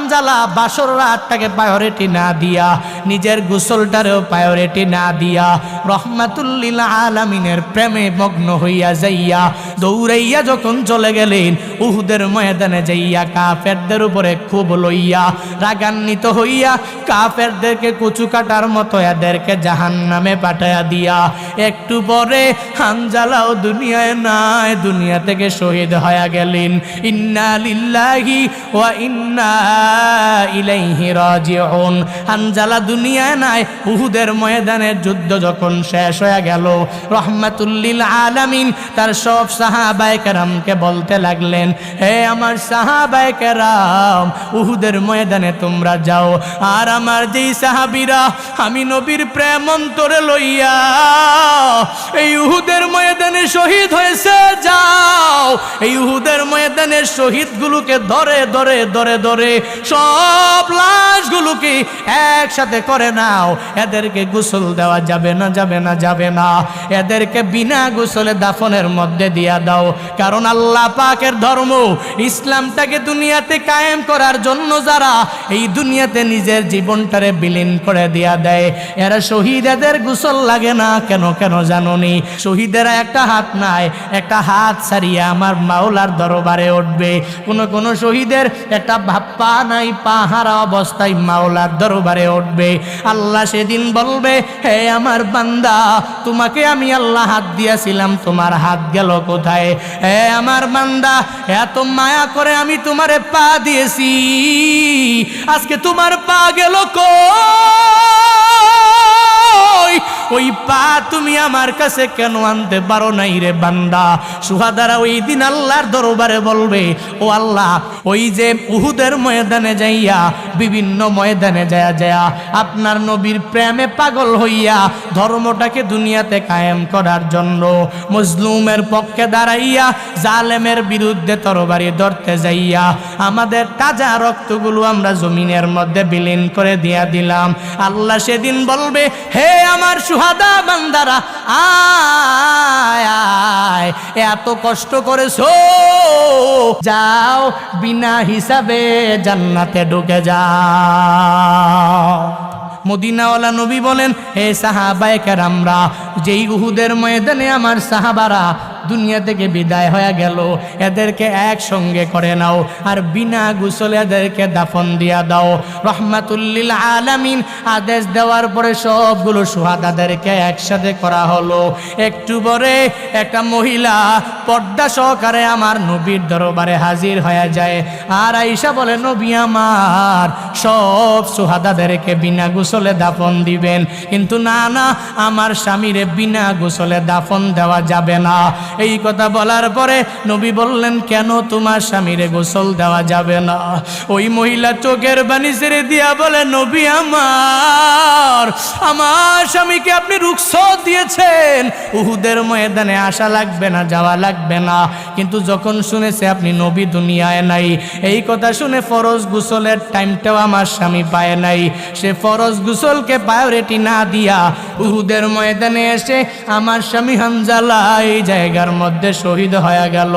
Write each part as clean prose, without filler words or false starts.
হানজালা বাসর রাতটাকে প্রায়োরিটি না দিয়া, নিজের গোসলটারেও প্রায়োরিটি না দিয়া রহমাতুল লিল আলামিনের প্রেমে মগ্ন হইয়া যাইয়া দৌড়াইয়া যখন চলে গেলেন উহুদের ময়দানে যাইয়া কাফেরদের উপরে খুব লইয়া রাগান্বিত হইয়া কাফেরদেরকে কচু কাটার মতো এদেরকে জাহান্নামে পাঠাইয়া দিয়া একটু পরে হানজালাও দুনিয়ায় নাই, দুনিয়া থেকে শহীদ হয়ে গেলেন। ইন্না লিল্লাহি ওয়া ইন্না ইলাইহি রাজিউন। হানজালা দুনিয়ায় নাই, উহুদের ময়দানের যুদ্ধ যখন শেষ হয়ে গেল রহমাতুল লিল আলামিন তার সব সাহাবায়ে কেরামকে বলতে লাগলেন, হে আমার সাহাবায়ে কেরাম, উহুদের ময়দানে তোমরা যাও, আর আমার যেই সাহাবীরা আমি নবীর প্রেম অন্তরে লইয়া এই উহুদের ময়দানে শহীদ হয়েছে, যাও এই উহুদের ময়দানের শহীদগুলোকে ধরে ধরে ধরে ধরে সব লাশগুলোকে একসাথে করে নাও। এদেরকে গোসল দেওয়া যাবে না, যাবে না, যাবে না, এদেরকে বিনা গোসলে দাফনের মধ্যে দিয়া দাও। কারণ আল্লাহ পাকের ধর্ম ইসলামটাকে দুনিয়াতে কায়েম করার জন্য যারা এই দুনিয়াতে নিজের জীবনটারে বিলীন করে দিয়া দেয়, এরা শহীদ, এদের গোসল লাগে না। কেন কেন জানোনি? শহীদেরা একটা হাত নাই, একটা হাত ছাড়িয়ে আমার মাওলার দরবারে উঠবে। কোন শহীদের একটা পা নাই, পা হারা অবস্থায় মাওলার দরবারে উঠবে। আল্লাহ সেদিন বলবে, হে আমার বান্দা, তোমাকে আমি আল্লাহ হাত দিয়েছিলাম, তোমার হাত গেল কোথায়? হে আমার বান্দা, এত মায়া করে আমি তোমারে পা দিয়েছি, আজকে তোমার পা গেল কই? ওই পা তুমি আমার কাছে কেন আনতে পারো নাই রে বান্দা? সুহাদারা ওই দিন আল্লাহর দরবারে বলবে, ও আল্লাহ, ওই যে উহুদের ময়দানে যাইয়া বিভিন্ন ময়দানে যায়া যায়া আপনার নবীর প্রেমে পাগল হইয়া ধর্মটাকে দুনিয়াতে কায়েম করার জন্য মজলুমের পক্ষে দাঁড়াইয়া জালেমের বিরুদ্ধে তরবারি ধরতে যাইয়া আমাদের তাজা রক্তগুলো আমরা জমিনের মধ্যে বিলীন করে দিয়া দিলাম। আল্লাহ সেদিন বলবে, হে আমার সুহাদা বান্দারা, আয় আয়, এত কষ্ট করেছো, যাও বিনা হিসাবে জান্নাতে ঢুকে যাও। মদিনাওয়ালা নবী বলেন, হে সাহাবায়ে কেরামরা, যেই উহুদের ময়দানে আমার সাহাবারা দুনিয়া থেকে বিদায় হয়ে গেল, এদেরকে একসঙ্গে করে নাও আর বিনা গোসলে এদেরকে দাফন দিয়া দাও। রহমাতুল লিল আলামিন আদেশ দেওয়ার পরে সবগুলো সুহাদাদেরকে একসাথে করা হলো। একটু পরে একটা মহিলা পর্দা সহকারে আমার নবীর দরবারে হাজির হয়ে যায়, আর আয়েশা বলে, নবী আমার সব সুহাদাদেরকে বিনা গোসলে দাফন দিবেন, কিন্তু না না, আমার স্বামীরে বিনা গোসলে দাফন দেওয়া যাবে না। এই কথা বলার পরে নবী বললেন, কেন তোমার স্বামীরে গোসল দেওয়া যাবে না? ওই মহিলা চোখের পানি ছেড়ে দিয়া বলে, নবী আমার স্বামীকে আপনি রুখসত দিয়েছেন, উহুদের ময়দানে আসা লাগবে না, যাওয়া লাগবে না, কিন্তু যখন শুনেছে আপনি নবী দুনিয়ায় নাই, এই কথা শুনে ফরজ গোসলের টাইমটাও আমার স্বামী পায় নাই, সে ফরজ গোসলকে প্রায়োরিটি না দিয়া উহুদের ময়দানে এসে আমার স্বামী হানজালা এই জায়গার মধ্যে শহীদ হয়ে গেল।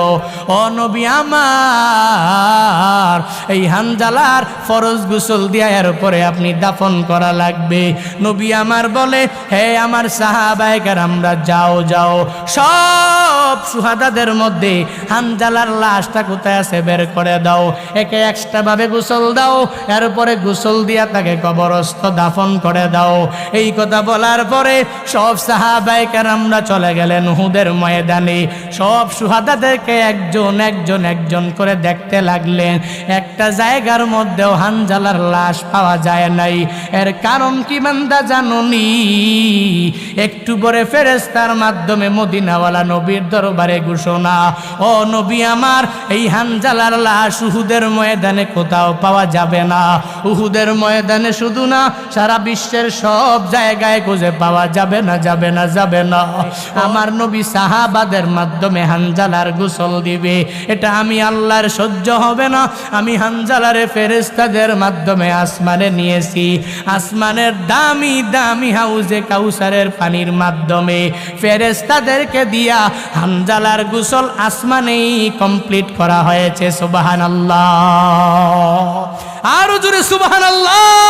ও নবী আমার, এই হানজালার ফরজ গোসল দিয়া এর পরে আপনি দাফন করা লাগবে। নবী আমার বলে, হে আমার সাহাবায়ে কেরামরা, যাও যাও, সব সুহাদাদের মধ্যে হানজালার লাশটা কোথায় আছে বের করে দাও, একে এক্সট্রা ভাবে গোসল দাও, এরপরে গোসল দিয়া তাকে কবরস্থ দাফন করে দাও। এই কথা বলার পরে সব সাহাবায়ে কেরামরা চলে গেলেন উহুদের ময়দানে। সব সুহাদাদেরকে একজন একজন একজন করে দেখতে লাগলেন। একটা জায়গার মধ্যেও হানজালার লাশ পাওয়া যায় নাই। এর কারণ কি বান্দা জানোনি? একটু পরে ফেরেশতার মাধ্যমে মদিনাওয়ালা নবীর দরবারে ঘোষণা, ও নবী আমার, এই হানজালার লাশ উহুদের ময়দানে কোথাও পাওয়া যাবে না। উহুদের ময়দানে শুধু না, সারা বিশ্বের সব জায়গায় খুঁজে পাওয়া যাবে না, যাবে না, যাবে না। আমার নবী সাহাবাদের মাধ্যমে হানজালার গোসল দিবে, এটা আমি আল্লাহর সহ্য হবে না। আমি হানজালারে ফেরেশতাদের মাধ্যমে আসমানে নিয়েছি, আসমানের দামি দামি হাউজে কাউসারের পানির মাধ্যমে ফেরেশতাদেরকে দিয়া হানজালার গোসল আসমানেই কমপ্লিট করা হয়েছে। সুবহানাল্লাহ। আরো জোরে সুবহানাল্লাহ।